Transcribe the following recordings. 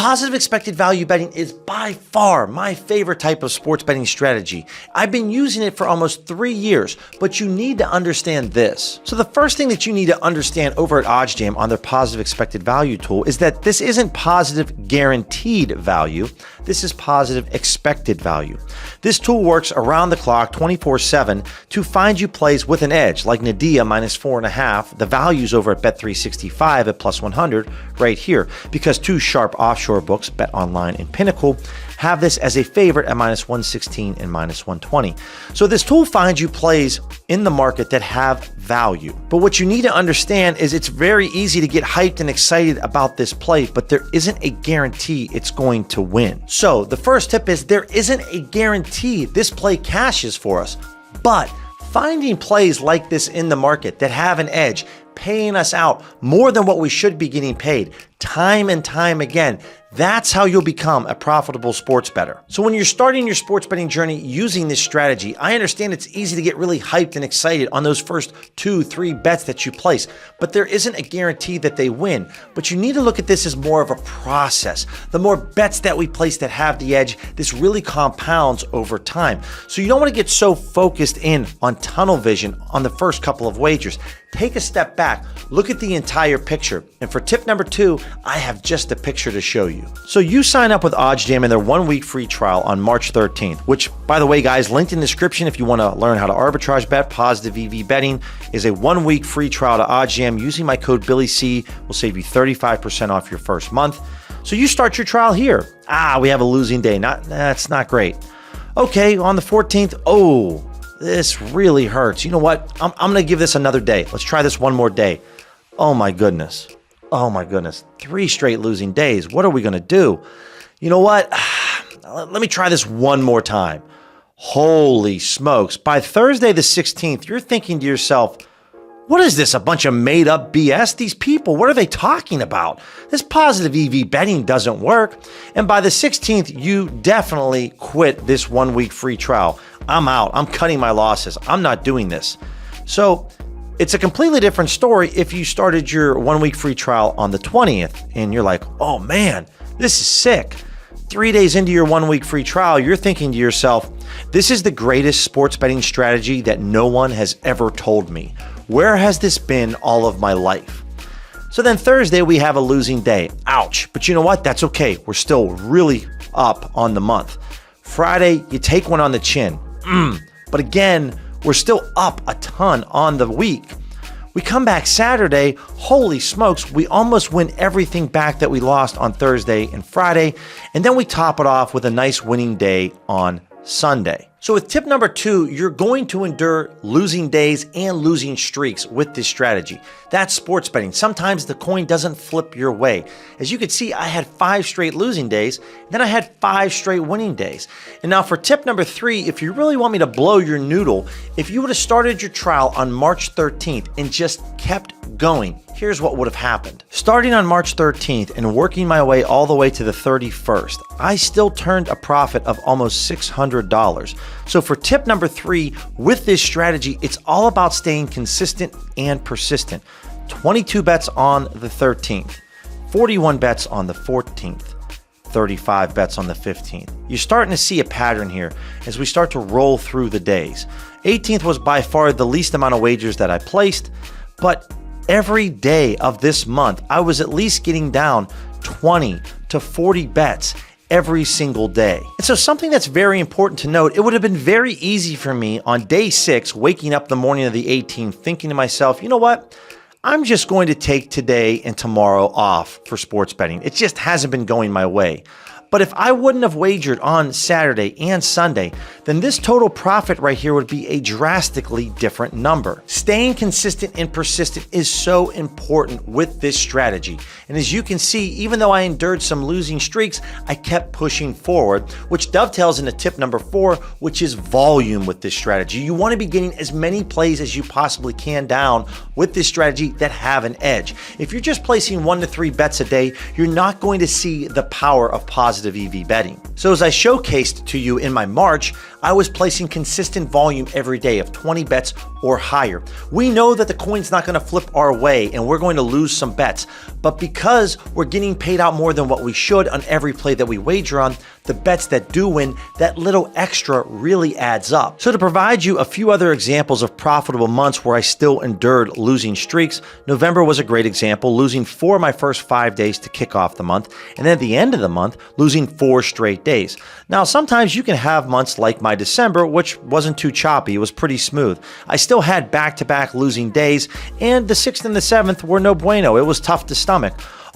Positive expected value betting is by far my favorite type of sports betting strategy. I've been using it for almost 3 years, but you need to understand this. So the first thing that you need to understand over at OddsJam on their positive expected value tool is that this isn't positive guaranteed value. This is positive expected value. This tool works around the clock 24/7 to find you plays with an edge, like Nadia -4.5, the values over at Bet365 at +100 right here, because two sharp offshore books, BetOnline and Pinnacle, have this as a favorite at -116 and -120. So this tool finds you plays in the market that have value. But what you need to understand is it's very easy to get hyped and excited about this play, but there isn't a guarantee it's going to win. So the first tip is there isn't a guarantee this play cashes for us, but finding plays like this in the market that have an edge, paying us out more than what we should be getting paid time and time again, that's how you'll become a profitable sports bettor. So when you're starting your sports betting journey using this strategy, I understand it's easy to get really hyped and excited on those first 2-3 bets that you place, but there isn't a guarantee that they win. But you need to look at this as more of a process. The more bets that we place that have the edge, this really compounds over time. So you don't want to get so focused in on tunnel vision on the first couple of wagers. Take a step back, look at the entire picture. And for tip number 2, I have just a picture to show you. So you sign up with OddsJam in their 1-week free trial on March 13th, which, by the way, guys, linked in the description if you want to learn how to arbitrage bet. Positive EV betting is a 1-week free trial to OddsJam. Using my code BillyC will save you 35% off your first month. So you start your trial here. We have a losing day. That's not great. Okay, on the 14th, this really hurts. You know what? I'm going to give this another day. Let's try this one more day. Oh my goodness. 3 straight losing days. What are we going to do? You know what? Let me try this one more time. Holy smokes. By Thursday the 16th, you're thinking to yourself, what is this? A bunch of made up BS? These people, what are they talking about? This positive EV betting doesn't work. And by the 16th, you definitely quit this 1-week free trial. I'm out. I'm cutting my losses. I'm not doing this. So it's a completely different story if you started your 1-week free trial on the 20th and you're like, oh man, this is sick. 3 days into your 1-week free trial, you're thinking to yourself, this is the greatest sports betting strategy that no one has ever told me. Where has this been all of my life? So then Thursday, we have a losing day. Ouch. But you know what? That's okay. We're still really up on the month. Friday, you take one on the chin. But again, we're still up a ton on the week. We come back Saturday, holy smokes, we almost win everything back that we lost on Thursday and Friday, and then we top it off with a nice winning day on Sunday. So with tip number 2, you're going to endure losing days and losing streaks with this strategy. That's sports betting. Sometimes the coin doesn't flip your way. As you can see, I had 5 straight losing days, then I had 5 straight winning days. And now for tip number 3, if you really want me to blow your noodle, if you would have started your trial on March 13th and just kept going, here's what would have happened. Starting on March 13th and working my way all the way to the 31st, I still turned a profit of almost $600. So for tip number 3, with this strategy, it's all about staying consistent and persistent. 22 bets on the 13th, 41 bets on the 14th, 35 bets on the 15th. You're starting to see a pattern here as we start to roll through the days. 18th was by far the least amount of wagers that I placed, but every day of this month, I was at least getting down 20 to 40 bets every single day. And so something that's very important to note, it would have been very easy for me on day 6, waking up the morning of the 18th, thinking to myself, you know what? I'm just going to take today and tomorrow off for sports betting. It just hasn't been going my way. But if I wouldn't have wagered on Saturday and Sunday, then this total profit right here would be a drastically different number. Staying consistent and persistent is so important with this strategy. And as you can see, even though I endured some losing streaks, I kept pushing forward, which dovetails into tip number 4, which is volume with this strategy. You want to be getting as many plays as you possibly can down with this strategy that have an edge. If you're just placing 1 to 3 bets a day, you're not going to see the power of positive positive EV betting. So as I showcased to you in my March, I was placing consistent volume every day of 20 bets or higher. We know that the coin's not going to flip our way and we're going to lose some bets, but because we're getting paid out more than what we should on every play that we wager on, the bets that do win, that little extra really adds up. So to provide you a few other examples of profitable months where I still endured losing streaks, November was a great example, losing 4 of my first 5 days to kick off the month, and then at the end of the month, losing 4 straight days. Now, sometimes you can have months like my December, which wasn't too choppy, it was pretty smooth. I still had back-to-back losing days, and the 6th and the 7th were no bueno, it was tough to stomach.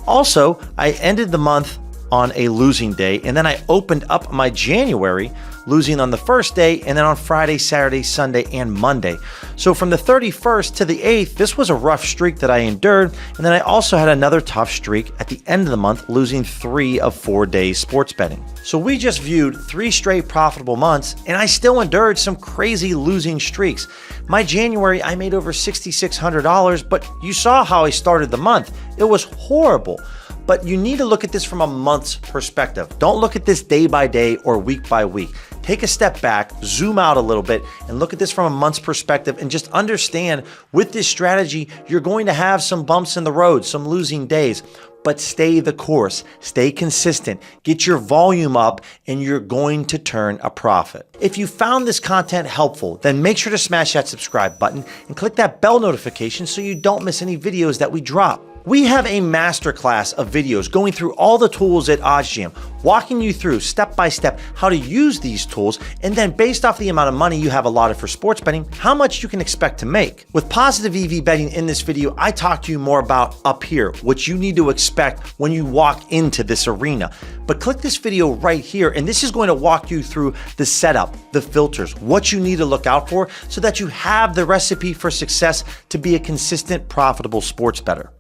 Also, I ended the month on a losing day, and then I opened up my January losing on the first day, and then on Friday, Saturday, Sunday, and Monday. So from the 31st to the 8th, this was a rough streak that I endured, and then I also had another tough streak at the end of the month, losing 3 of 4 days sports betting. So we just viewed 3 straight profitable months, and I still endured some crazy losing streaks. My January, I made over $6,600, but you saw how I started the month. It was horrible. But you need to look at this from a month's perspective. Don't look at this day by day or week by week. Take a step back, zoom out a little bit, and look at this from a month's perspective and just understand with this strategy, you're going to have some bumps in the road, some losing days, but stay the course, stay consistent, get your volume up, and you're going to turn a profit. If you found this content helpful, then make sure to smash that subscribe button and click that bell notification so you don't miss any videos that we drop. We have a masterclass of videos going through all the tools at OddsJam, walking you through step by step how to use these tools, and then based off the amount of money you have allotted for sports betting, how much you can expect to make. With positive EV betting in this video, I talk to you more about up here, what you need to expect when you walk into this arena. But click this video right here, and this is going to walk you through the setup, the filters, what you need to look out for so that you have the recipe for success to be a consistent, profitable sports bettor.